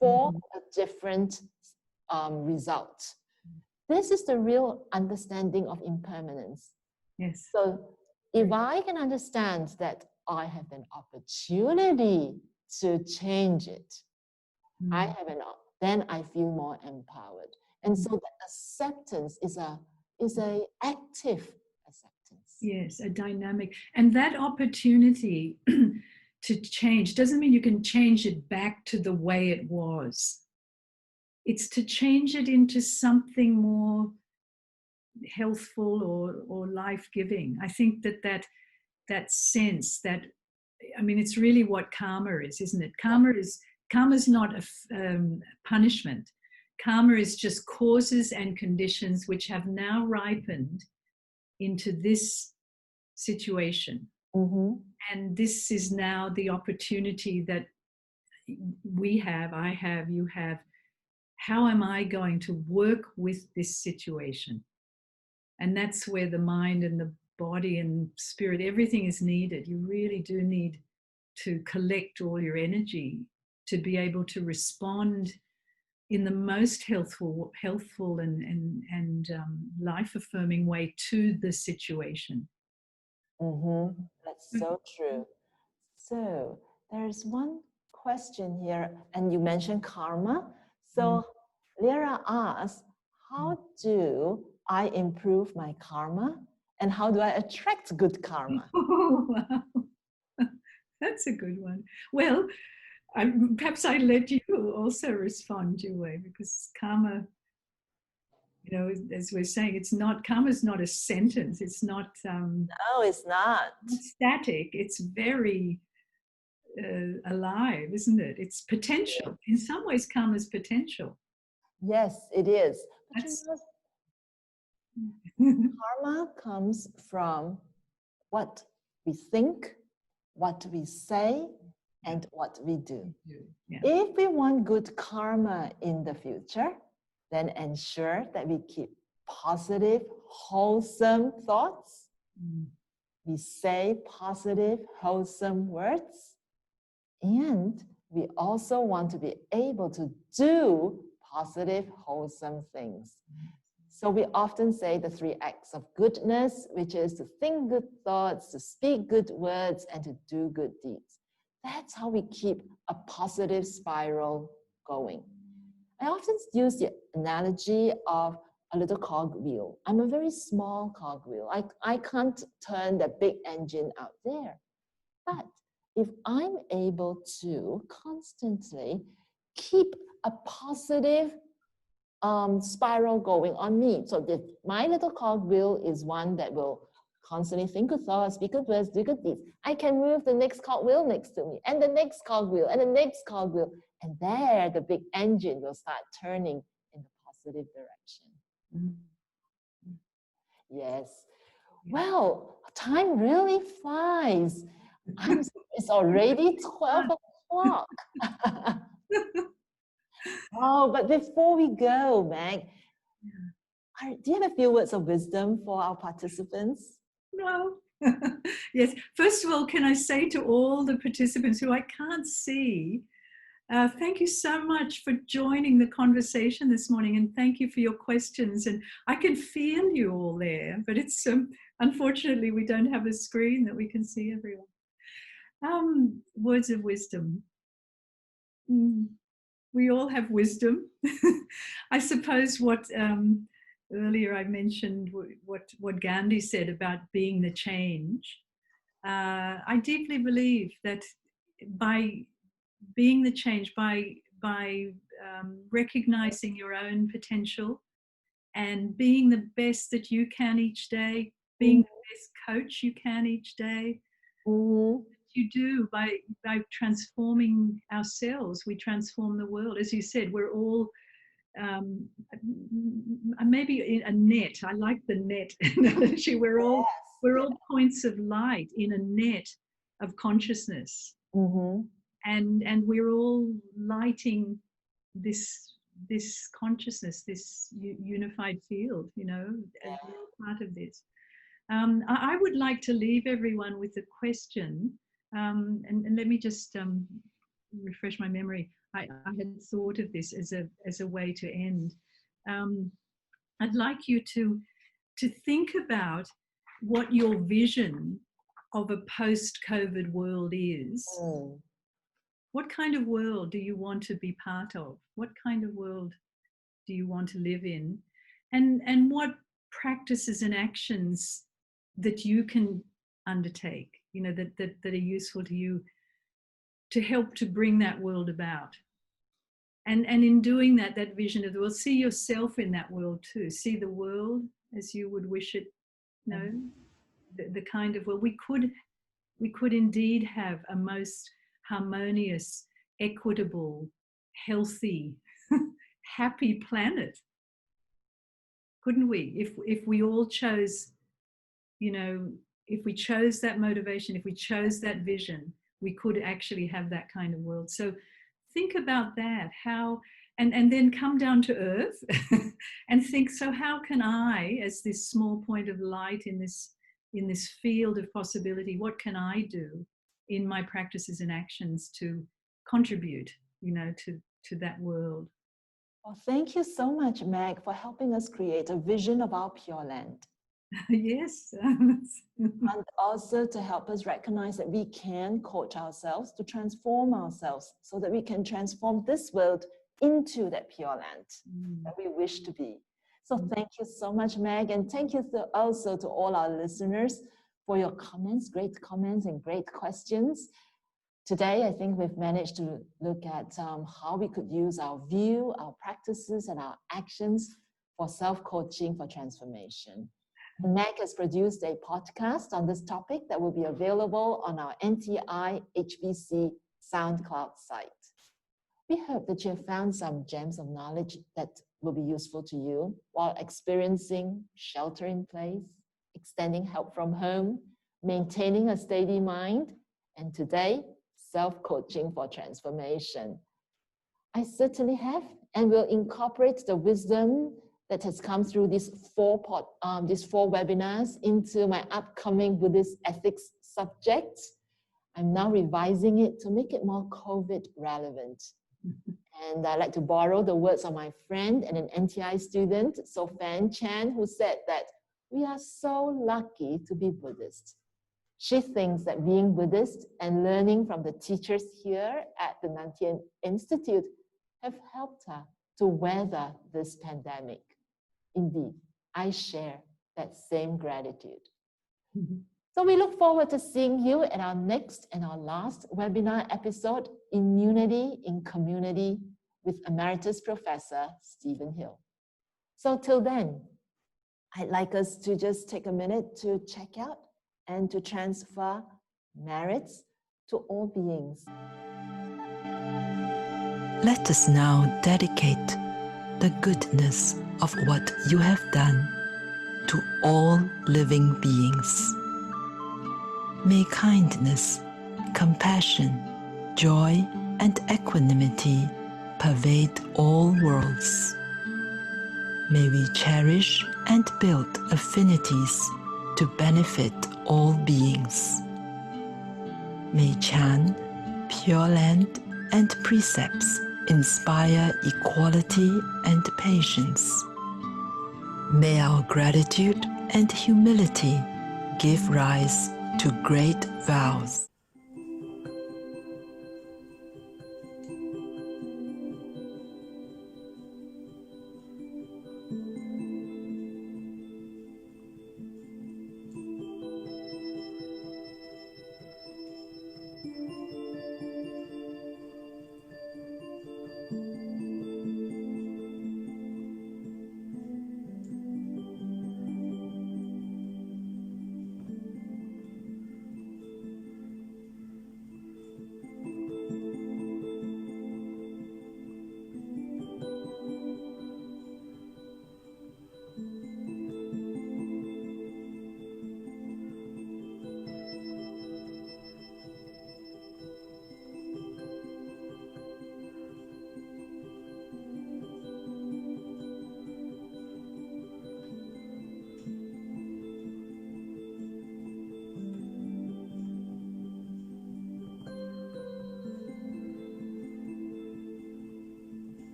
for a different result. This is the real understanding of impermanence. Yes. So if I can understand that I have an opportunity to change it, then I feel more empowered. And so the acceptance is a active acceptance. Yes, a dynamic. And that opportunity to change doesn't mean you can change it back to the way it was. It's to change it into something more healthful or life-giving. I think that sense that, I mean, it's really what karma is, isn't it? Karma's not a punishment. Karma is just causes and conditions which have now ripened into this situation. And this is now the opportunity that we have, I have, you have. How am I going to work with this situation? And that's where the mind and the body and spirit, everything is needed. You really do need to collect all your energy to be able to respond in the most healthful and life-affirming way to the situation. That's so true. So there's one question here, and you mentioned karma. So Lyra asks, how do I improve my karma? And how do I attract good karma? Oh, wow. That's a good one. Well, perhaps I let you also respond, Juewei, because karma, you know, as we're saying, karma's not a sentence. It's not. No, it's not. Static. It's very alive, isn't it? It's potential. In some ways, karma's potential. Yes, it is. But karma comes from what we think, what we say, and what we do. Yeah. If we want good karma in the future, then ensure that we keep positive, wholesome thoughts. We say positive, wholesome words. And we also want to be able to do positive, wholesome things. So we often say the 3 acts of goodness, which is to think good thoughts, to speak good words, and to do good deeds. That's how we keep a positive spiral going. I often use the analogy of a little cogwheel. I'm a very small cogwheel. I can't turn the big engine out there. But if I'm able to constantly keep a positive spiral going on me. So my little cogwheel is one that will constantly think good thoughts, speak good words, do good deeds. I can move the next cogwheel next to me, and the next cogwheel, and the next cogwheel. And there, the big engine will start turning in the positive direction. Yes. Well, time really flies. It's already 12 o'clock. walk. Oh, but before we go, Meg, do you have a few words of wisdom for our participants? No. Yes. First of all, can I say to all the participants who I can't see, thank you so much for joining the conversation this morning, and thank you for your questions. And I can feel you all there, but it's unfortunately we don't have a screen that we can see everyone. Words of wisdom. We all have wisdom. I suppose what earlier I mentioned what Gandhi said about being the change. I deeply believe that by being the change, by recognizing your own potential and being the best that you can each day, being the best coach you can each day, you do by transforming ourselves, we transform the world. As you said, we're all maybe in a net. I like the net analogy. We're all points of light in a net of consciousness, and we're all lighting this consciousness, this unified field. You know, and we're all part of this. I would like to leave everyone with a question, and let me just refresh my memory. I had thought of this as a way to end. I'd like you to think about what your vision of a post-COVID world is. What kind of world do you want to be part of? What kind of world do you want to live in? And what practices and actions that you can undertake, you know, that are useful to you to help to bring that world about. And in doing that vision of the world, see yourself in that world too. See the world as you would wish it, you know, the kind of world. We could indeed have a most harmonious, equitable, healthy, happy planet. Couldn't we? If we all chose, you know, if we chose that motivation, if we chose that vision, we could actually have that kind of world. So think about that, how, and then come down to earth and think, so how can I, as this small point of light in this field of possibility, what can I do in my practices and actions to contribute, you know, to that world? Well, thank you so much, Meg, for helping us create a vision of our Pure Land. Yes. And also to help us recognize that we can coach ourselves to transform ourselves so that we can transform this world into that Pure Land that we wish to be. So thank you so much, Meg, and thank you also to all our listeners for your comments, great comments and great questions. Today, I think we've managed to look at how we could use our view, our practices, and our actions for self-coaching for transformation. Meg has produced a podcast on this topic that will be available on our NTI HBC SoundCloud site. We hope that you have found some gems of knowledge that will be useful to you while experiencing shelter in place, extending help from home, maintaining a steady mind, and today, self-coaching for transformation. I certainly have, and will incorporate the wisdom that has come through these four webinars into my upcoming Buddhist ethics subjects. I'm now revising it to make it more COVID relevant. And I'd like to borrow the words of my friend and an NTI student, Sophan Chan, who said that we are so lucky to be Buddhist. She thinks that being Buddhist and learning from the teachers here at the Tien Institute have helped her to weather this pandemic. Indeed, I share that same gratitude. So we look forward to seeing you at our next and our last webinar episode, Immunity in Community, with Emeritus Professor Stephen Hill. So till then, I'd like us to just take a minute to check out and to transfer merits to all beings. Let us now dedicate the goodness of what you have done to all living beings. May kindness, compassion, joy, and equanimity pervade all worlds. May we cherish and build affinities to benefit all beings. May Chan, Pure Land, and precepts inspire equality and patience. May our gratitude and humility give rise to great vows.